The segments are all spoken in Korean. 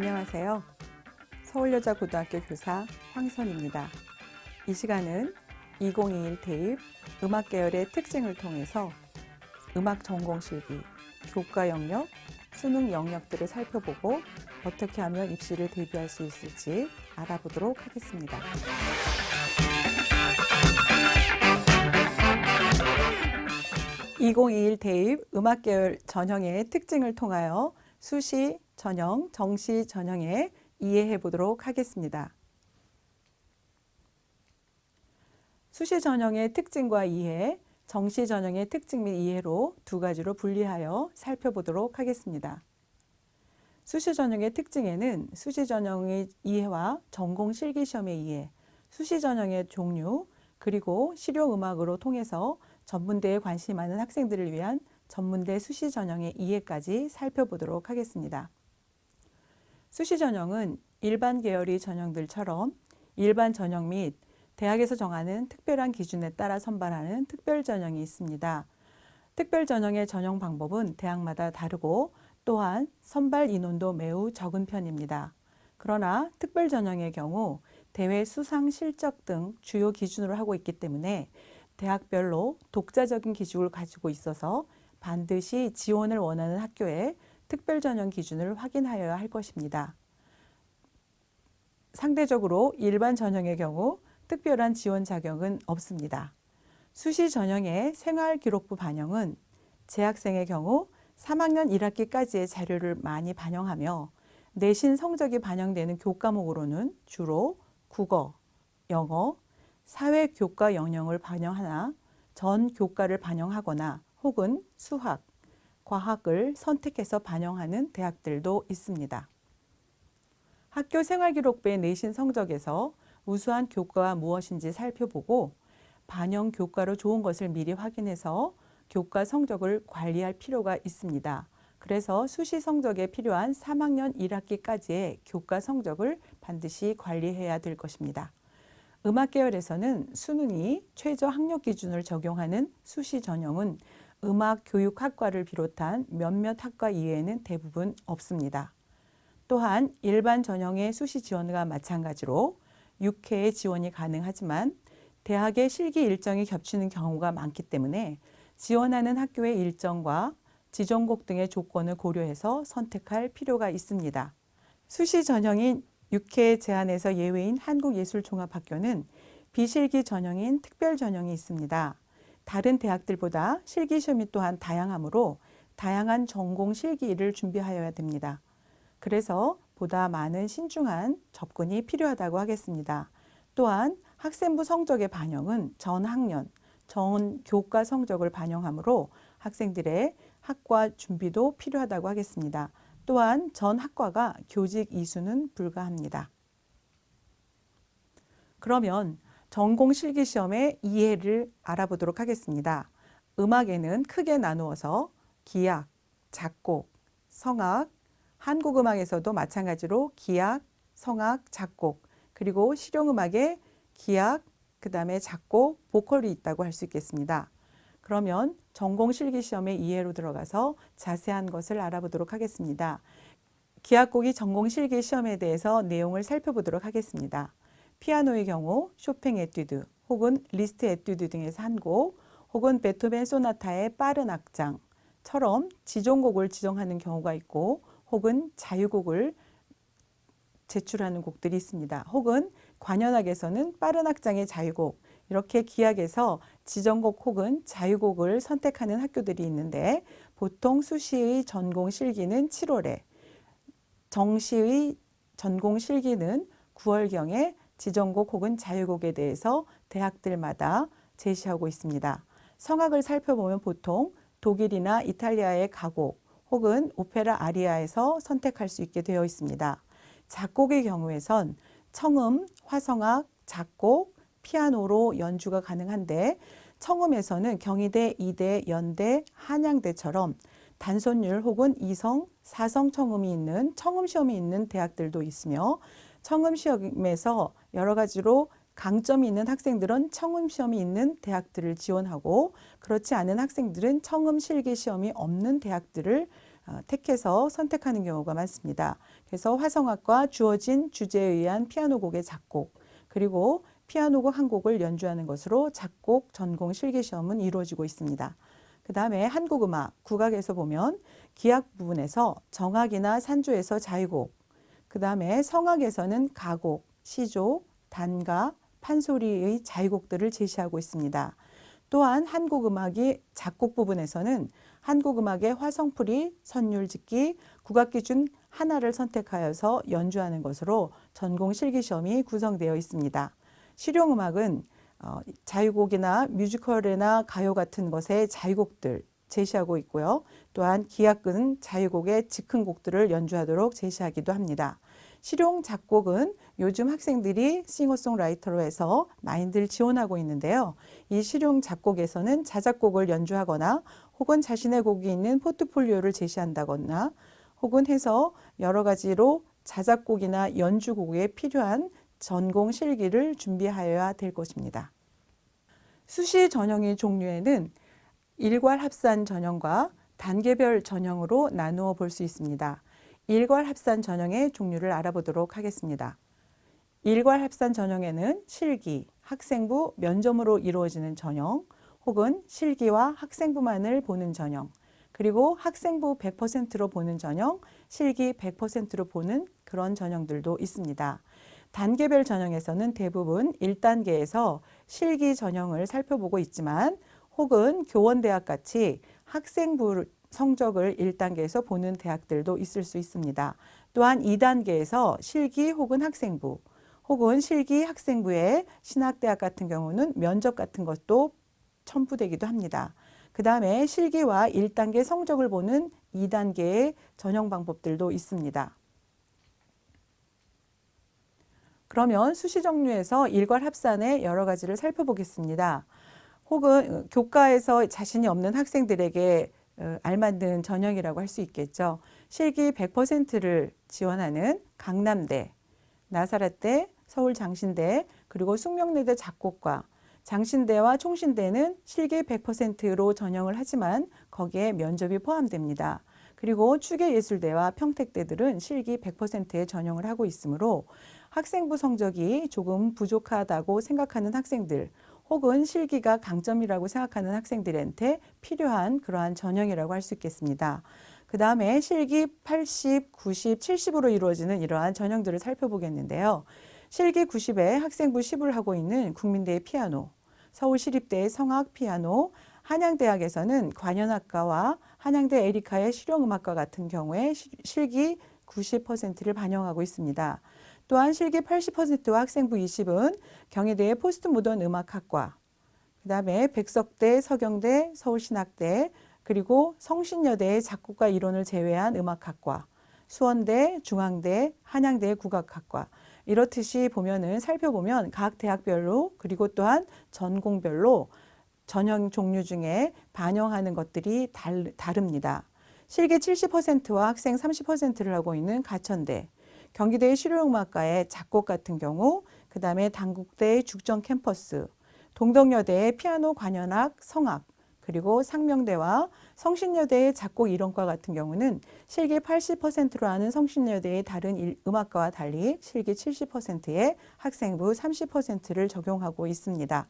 안녕하세요. 서울여자고등학교 교사 황선입니다. 이 시간은 2021 대입 음악 계열의 특징을 통해서 음악 전공 실기, 교과 영역, 수능 영역들을 살펴보고 어떻게 하면 입시를 대비할 수 있을지 알아보도록 하겠습니다. 2021 대입 음악 계열 전형의 특징을 통하여 수시 전형, 정시 전형에 이해해 보도록 하겠습니다. 수시 전형의 특징과 이해, 정시 전형의 특징 및 이해로 두 가지로 분리하여 살펴보도록 하겠습니다. 수시 전형의 특징에는 수시 전형의 이해와 전공 실기시험의 이해, 수시 전형의 종류, 그리고 실용음악으로 통해서 전문대에 관심이 많은 학생들을 위한 전문대 수시 전형의 이해까지 살펴보도록 하겠습니다. 수시 전형은 일반 계열의 전형들처럼 일반 전형 및 대학에서 정하는 특별한 기준에 따라 선발하는 특별 전형이 있습니다. 특별 전형의 전형 방법은 대학마다 다르고 또한 선발 인원도 매우 적은 편입니다. 그러나 특별 전형의 경우 대회 수상 실적 등 주요 기준으로 하고 있기 때문에 대학별로 독자적인 기준을 가지고 있어서 반드시 지원을 원하는 학교에 특별 전형 기준을 확인하여야 할 것입니다. 상대적으로 일반 전형의 경우 특별한 지원 자격은 없습니다. 수시 전형의 생활기록부 반영은 재학생의 경우 3학년 1학기까지의 자료를 많이 반영하며 내신 성적이 반영되는 교과목으로는 주로 국어, 영어, 사회교과 영역을 반영하나 전 교과를 반영하거나 혹은 수학, 과학을 선택해서 반영하는 대학들도 있습니다. 학교 생활기록부의 내신 성적에서 우수한 교과가 무엇인지 살펴보고 반영 교과로 좋은 것을 미리 확인해서 교과 성적을 관리할 필요가 있습니다. 그래서 수시 성적에 필요한 3학년 1학기까지의 교과 성적을 반드시 관리해야 될 것입니다. 음악 계열에서는 수능이 최저 학력 기준을 적용하는 수시 전형은 음악교육학과를 비롯한 몇몇 학과 이외에는 대부분 없습니다. 또한 일반 전형의 수시 지원과 마찬가지로 6회의 지원이 가능하지만 대학의 실기 일정이 겹치는 경우가 많기 때문에 지원하는 학교의 일정과 지정곡 등의 조건을 고려해서 선택할 필요가 있습니다. 수시 전형인 6회 제한에서 예외인 한국예술종합학교는 비실기 전형인 특별 전형이 있습니다. 다른 대학들보다 실기시험이 또한 다양하므로 다양한 전공 실기를 준비하여야 됩니다. 그래서 보다 많은 신중한 접근이 필요하다고 하겠습니다. 또한 학생부 성적의 반영은 전 학년, 전 교과 성적을 반영하므로 학생들의 학과 준비도 필요하다고 하겠습니다. 또한 전 학과가 교직 이수는 불가합니다. 그러면 전공 실기시험의 이해를 알아보도록 하겠습니다. 음악에는 크게 나누어서 기악, 작곡, 성악, 한국음악에서도 마찬가지로 기악, 성악, 작곡, 그리고 실용음악에 기악, 그 다음에 작곡, 보컬이 있다고 할 수 있겠습니다. 그러면 전공 실기시험의 이해로 들어가서 자세한 것을 알아보도록 하겠습니다. 기악곡이 전공 실기시험에 대해서 내용을 살펴보도록 하겠습니다. 피아노의 경우 쇼팽 에튜드 혹은 리스트 에튜드 등에서 한 곡, 혹은 베토벤 소나타의 빠른 악장처럼 지종곡을 지정하는 경우가 있고 혹은 자유곡을 제출하는 곡들이 있습니다. 혹은 관현악에서는 빠른 악장의 자유곡, 이렇게 기악에서 지정곡 혹은 자유곡을 선택하는 학교들이 있는데 보통 수시의 전공 실기는 7월에, 정시의 전공 실기는 9월경에 지정곡 혹은 자유곡에 대해서 대학들마다 제시하고 있습니다. 성악을 살펴보면 보통 독일이나 이탈리아의 가곡 혹은 오페라 아리아에서 선택할 수 있게 되어 있습니다. 작곡의 경우에선 청음, 화성악, 작곡, 피아노로 연주가 가능한데 청음에서는 경희대, 이대, 연대, 한양대처럼 단손율 혹은 2성, 4성 청음이 있는 청음 시험이 있는 대학들도 있으며 청음 시험에서 여러 가지로 강점이 있는 학생들은 청음 시험이 있는 대학들을 지원하고 그렇지 않은 학생들은 청음 실기 시험이 없는 대학들을 택해서 선택하는 경우가 많습니다. 그래서 화성학과 주어진 주제에 의한 피아노 곡의 작곡, 그리고 피아노곡 한 곡을 연주하는 것으로 작곡 전공 실기시험은 이루어지고 있습니다. 그 다음에 한국음악, 국악에서 보면 기악 부분에서 정악이나 산조에서 자유곡, 그 다음에 성악에서는 가곡, 시조, 단가, 판소리의 자유곡들을 제시하고 있습니다. 또한 한국음악이 작곡 부분에서는 한국음악의 화성풀이, 선율짓기, 국악기준 하나를 선택하여서 연주하는 것으로 전공 실기시험이 구성되어 있습니다. 실용음악은 자유곡이나 뮤지컬이나 가요 같은 것의 자유곡들 제시하고 있고요. 또한 기악은 자유곡의 즉흥 곡들을 연주하도록 제시하기도 합니다. 실용 작곡은 요즘 학생들이 싱어송라이터로 해서 많이들 지원하고 있는데요. 이 실용 작곡에서는 자작곡을 연주하거나 혹은 자신의 곡이 있는 포트폴리오를 제시한다거나 혹은 해서 여러 가지로 자작곡이나 연주곡에 필요한 전공 실기를 준비하여야 될 것입니다. 수시 전형의 종류에는 일괄 합산 전형과 단계별 전형으로 나누어 볼 수 있습니다. 일괄 합산 전형의 종류를 알아보도록 하겠습니다. 일괄 합산 전형에는 실기, 학생부, 면접으로 이루어지는 전형, 혹은 실기와 학생부만을 보는 전형, 그리고 학생부 100%로 보는 전형, 실기 100%로 보는 그런 전형들도 있습니다. 단계별 전형에서는 대부분 1단계에서 실기 전형을 살펴보고 있지만 혹은 교원대학 같이 학생부 성적을 1단계에서 보는 대학들도 있을 수 있습니다. 또한 2단계에서 실기 혹은 학생부 혹은 실기 학생부의 신학대학 같은 경우는 면접 같은 것도 첨부되기도 합니다. 그 다음에 실기와 1단계 성적을 보는 2단계의 전형 방법들도 있습니다. 그러면 수시 종류에서 일괄 합산의 여러 가지를 살펴보겠습니다. 혹은 교과에서 자신이 없는 학생들에게 알맞는 전형이라고 할 수 있겠죠. 실기 100%를 지원하는 강남대, 나사렛대, 서울장신대, 그리고 숙명여대 작곡과, 장신대와 총신대는 실기 100%로 전형을 하지만 거기에 면접이 포함됩니다. 그리고 추계예술대와 평택대들은 실기 100%의 전형을 하고 있으므로 학생부 성적이 조금 부족하다고 생각하는 학생들 혹은 실기가 강점이라고 생각하는 학생들한테 필요한 그러한 전형이라고 할 수 있겠습니다. 그 다음에 실기 80, 90, 70으로 이루어지는 이러한 전형들을 살펴보겠는데요. 실기 90에 학생부 10을 하고 있는 국민대의 피아노, 서울시립대의 성악 피아노, 한양대학에서는 관현악과와 한양대 에리카의 실용음악과 같은 경우에 실기 90%를 반영하고 있습니다. 또한 실기 80%와 학생부 20은 경희대의 포스트모던 음악학과, 그 다음에 백석대, 서경대, 서울신학대, 그리고 성신여대의 작곡과 이론을 제외한 음악학과, 수원대, 중앙대, 한양대의 국악학과, 이렇듯이 살펴보면 각 대학별로 그리고 또한 전공별로 전형 종류 중에 반영하는 것들이 다릅니다. 실기 70%와 학생 30%를 하고 있는 가천대, 경기대의 실용음악과의 작곡 같은 경우, 그 다음에 단국대의 죽전 캠퍼스, 동덕여대의 피아노 관현악, 성악, 그리고 상명대와 성신여대의 작곡 이론과 같은 경우는 실기 80%로 하는 성신여대의 다른 음악과와 달리 실기 70%에 학생부 30%를 적용하고 있습니다.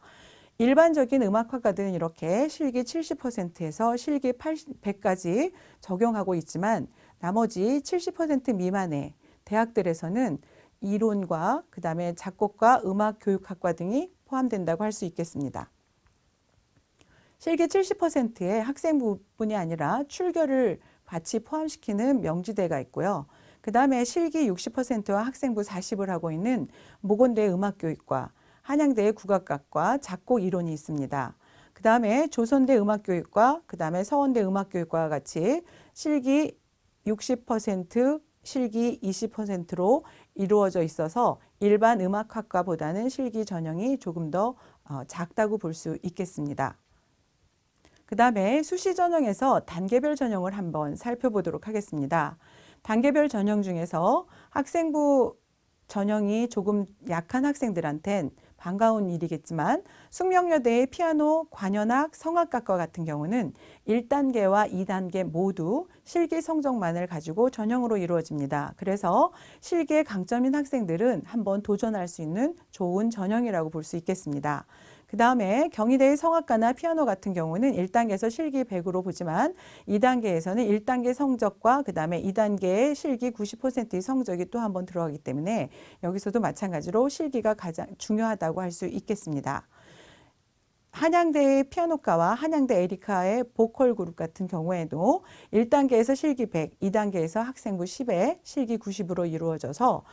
일반적인 음악학과들은 이렇게 실기 70%에서 실기 100까지 적용하고 있지만 나머지 70% 미만의 대학들에서는 이론과 그 다음에 작곡과 음악교육학과 등이 포함된다고 할 수 있겠습니다. 실기 70%의 학생부뿐이 아니라 출결을 같이 포함시키는 명지대가 있고요. 그 다음에 실기 60%와 학생부 40을 하고 있는 모건대 음악교육과, 한양대의 국악학과 작곡 이론이 있습니다. 그 다음에 조선대 음악교육과, 그 다음에 서원대 음악교육과와 같이 실기 60%, 실기 20%로 이루어져 있어서 일반 음악학과보다는 실기 전형이 조금 더 작다고 볼 수 있겠습니다. 그 다음에 수시 전형에서 단계별 전형을 한번 살펴보도록 하겠습니다. 단계별 전형 중에서 학생부 전형이 조금 약한 학생들한텐 반가운 일이겠지만 숙명여대의 피아노, 관현악, 성악학과 같은 경우는 1단계와 2단계 모두 실기 성적만을 가지고 전형으로 이루어집니다. 그래서 실기에 강점인 학생들은 한번 도전할 수 있는 좋은 전형이라고 볼 수 있겠습니다. 그 다음에 경희대의 성악과나 피아노 같은 경우는 1단계에서 실기 100으로 보지만 2단계에서는 1단계 성적과 그 다음에 2단계의 실기 90%의 성적이 또 한 번 들어가기 때문에 여기서도 마찬가지로 실기가 가장 중요하다고 할 수 있겠습니다. 한양대의 피아노과와 한양대 에리카의 보컬 그룹 같은 경우에도 1단계에서 실기 100, 2단계에서 학생부 10에 실기 90으로 이루어져서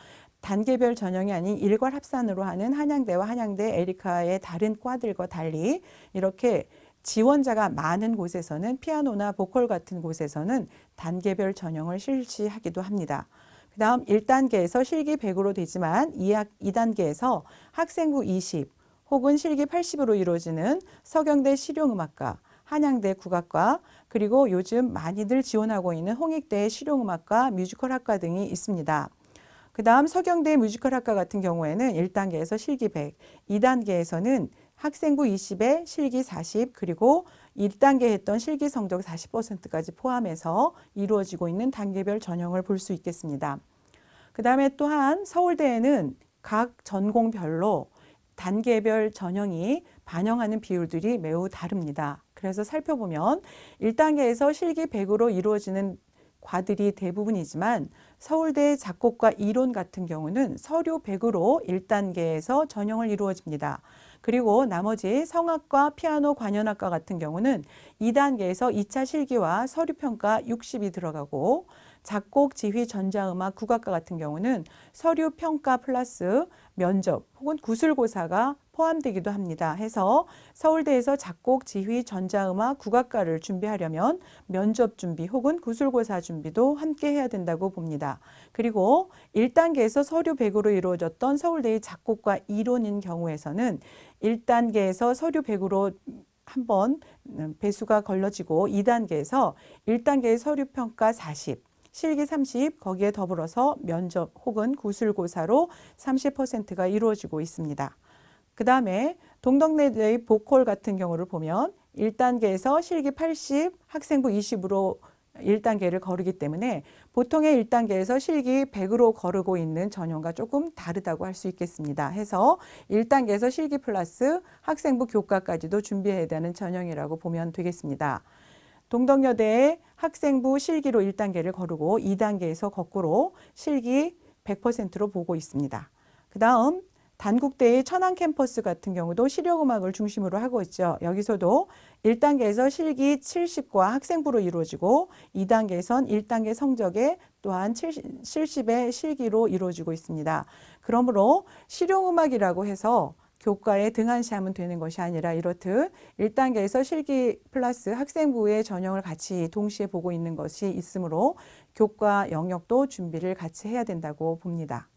단계별 전형이 아닌 일괄 합산으로 하는 한양대와 한양대 에리카의 다른 과들과 달리 이렇게 지원자가 많은 곳에서는 피아노나 보컬 같은 곳에서는 단계별 전형을 실시하기도 합니다. 그 다음 1단계에서 실기 100으로 되지만 2단계에서 학생부 20 혹은 실기 80으로 이루어지는 서경대 실용음악과, 한양대 국악과, 그리고 요즘 많이들 지원하고 있는 홍익대의 실용음악과, 뮤지컬학과 등이 있습니다. 그 다음 서경대 뮤지컬학과 같은 경우에는 1단계에서 실기 100, 2단계에서는 학생부 20에 실기 40, 그리고 1단계 했던 실기 성적 40%까지 포함해서 이루어지고 있는 단계별 전형을 볼 수 있겠습니다. 그 다음에 또한 서울대에는 각 전공별로 단계별 전형이 반영하는 비율들이 매우 다릅니다. 그래서 살펴보면 1단계에서 실기 100으로 이루어지는 과들이 대부분이지만 서울대 작곡과 이론 같은 경우는 서류 100으로 1단계에서 전형을 이루어집니다. 그리고 나머지 성악과 피아노 관현악과 같은 경우는 2단계에서 2차 실기와 서류평가 60이 들어가고 작곡, 지휘, 전자음악, 국악과 같은 경우는 서류 평가 플러스 면접 혹은 구술고사가 포함되기도 합니다. 해서 서울대에서 작곡, 지휘, 전자음악, 국악과를 준비하려면 면접 준비 혹은 구술고사 준비도 함께 해야 된다고 봅니다. 그리고 1단계에서 서류 100으로 이루어졌던 서울대의 작곡과 이론인 경우에서는 1단계에서 서류 100으로 한번 배수가 걸러지고 2단계에서 1단계의 서류평가 40, 실기 30, 거기에 더불어서 면접 혹은 구술고사로 30%가 이루어지고 있습니다. 그 다음에 동덕내대의 보컬 같은 경우를 보면 1단계에서 실기 80, 학생부 20으로 1단계를 거르기 때문에 보통의 1단계에서 실기 100으로 거르고 있는 전형과 조금 다르다고 할 수 있겠습니다. 해서 1단계에서 실기 플러스 학생부 교과까지도 준비해야 되는 전형이라고 보면 되겠습니다. 동덕여대의 학생부 실기로 1단계를 거르고 2단계에서 거꾸로 실기 100%로 보고 있습니다. 그 다음 단국대의 천안 캠퍼스 같은 경우도 실용음악을 중심으로 하고 있죠. 여기서도 1단계에서 실기 70과 학생부로 이루어지고 2단계에선 1단계 성적에 또한 70의 실기로 이루어지고 있습니다. 그러므로 실용음악이라고 해서 교과에 등한시하면 되는 것이 아니라 이렇듯 1단계에서 실기 플러스 학생부의 전형을 같이 동시에 보고 있는 것이 있으므로 교과 영역도 준비를 같이 해야 된다고 봅니다.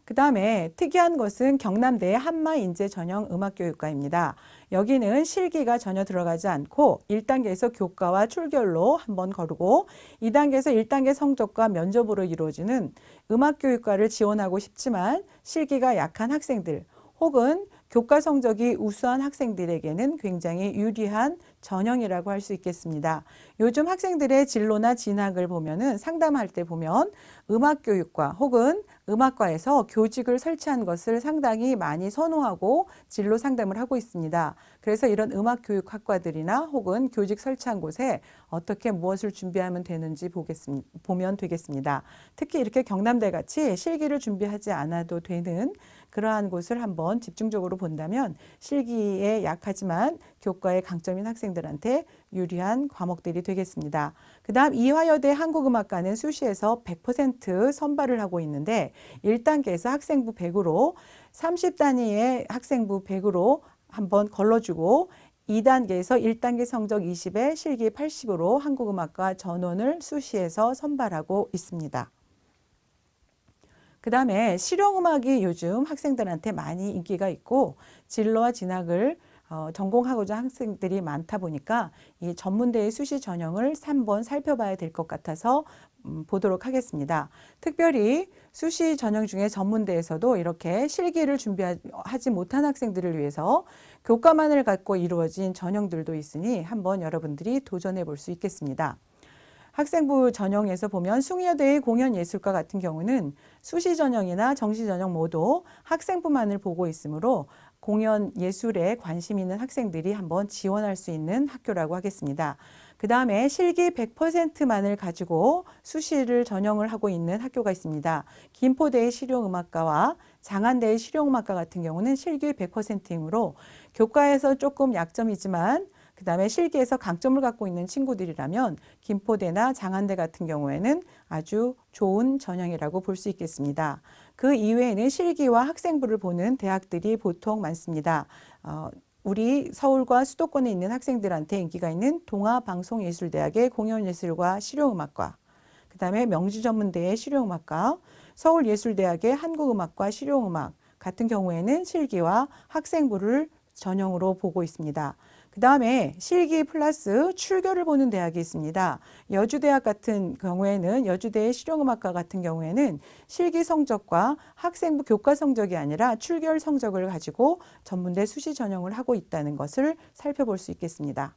그 다음에 특이한 것은 경남대의 한마인재 전형 음악교육과입니다. 여기는 실기가 전혀 들어가지 않고 1단계에서 교과와 출결로 한번 거르고 2단계에서 1단계 성적과 면접으로 이루어지는 음악교육과를 지원하고 싶지만 실기가 약한 학생들 혹은 교과 성적이 우수한 학생들에게는 굉장히 유리한 전형이라고 할 수 있겠습니다. 요즘 학생들의 진로나 진학을 보면은 상담할 때 보면 음악교육과 혹은 음악과에서 교직을 설치한 것을 상당히 많이 선호하고 진로 상담을 하고 있습니다. 그래서 이런 음악교육학과들이나 혹은 교직 설치한 곳에 어떻게 무엇을 준비하면 되는지 보면 되겠습니다. 특히 이렇게 경남대 같이 실기를 준비하지 않아도 되는 그러한 곳을 한번 집중적으로 본다면 실기에 약하지만 교과에 강점인 학생들한테 유리한 과목들이 되겠습니다. 그 다음 이화여대 한국음악과는 수시에서 100% 선발을 하고 있는데 1단계에서 학생부 100으로 30단위의 학생부 100으로 한번 걸러주고 2단계에서 1단계 성적 20에 실기 80으로 한국음악과 전원을 수시에서 선발하고 있습니다. 그 다음에 실용음악이 요즘 학생들한테 많이 인기가 있고 진로와 진학을 전공하고자 하는 학생들이 많다 보니까 이 전문대의 수시 전형을 한번 살펴봐야 될 것 같아서 보도록 하겠습니다. 특별히 수시 전형 중에 전문대에서도 이렇게 실기를 준비하지 못한 학생들을 위해서 교과만을 갖고 이루어진 전형들도 있으니 한번 여러분들이 도전해 볼 수 있겠습니다. 학생부 전형에서 보면 숭이여대의 공연예술과 같은 경우는 수시 전형이나 정시 전형 모두 학생부만을 보고 있으므로 공연예술에 관심 있는 학생들이 한번 지원할 수 있는 학교라고 하겠습니다. 그 다음에 실기 100%만을 가지고 수시를 전형을 하고 있는 학교가 있습니다. 김포대의 실용음악과와 장안대의 실용음악과 같은 경우는 실기 100%이므로 교과에서 조금 약점이지만 그 다음에 실기에서 강점을 갖고 있는 친구들이라면 김포대나 장안대 같은 경우에는 아주 좋은 전형이라고 볼 수 있겠습니다. 그 이외에는 실기와 학생부를 보는 대학들이 보통 많습니다. 우리 서울과 수도권에 있는 학생들한테 인기가 있는 동아방송예술대학의 공연예술과 실용음악과, 그 다음에 명지전문대의 실용음악과, 서울예술대학의 한국음악과 실용음악 같은 경우에는 실기와 학생부를 전형으로 보고 있습니다. 그 다음에 실기 플러스 출결을 보는 대학이 있습니다. 여주대학 같은 경우에는 여주대의 실용음악과 같은 경우에는 실기 성적과 학생부 교과 성적이 아니라 출결 성적을 가지고 전문대 수시 전형을 하고 있다는 것을 살펴볼 수 있겠습니다.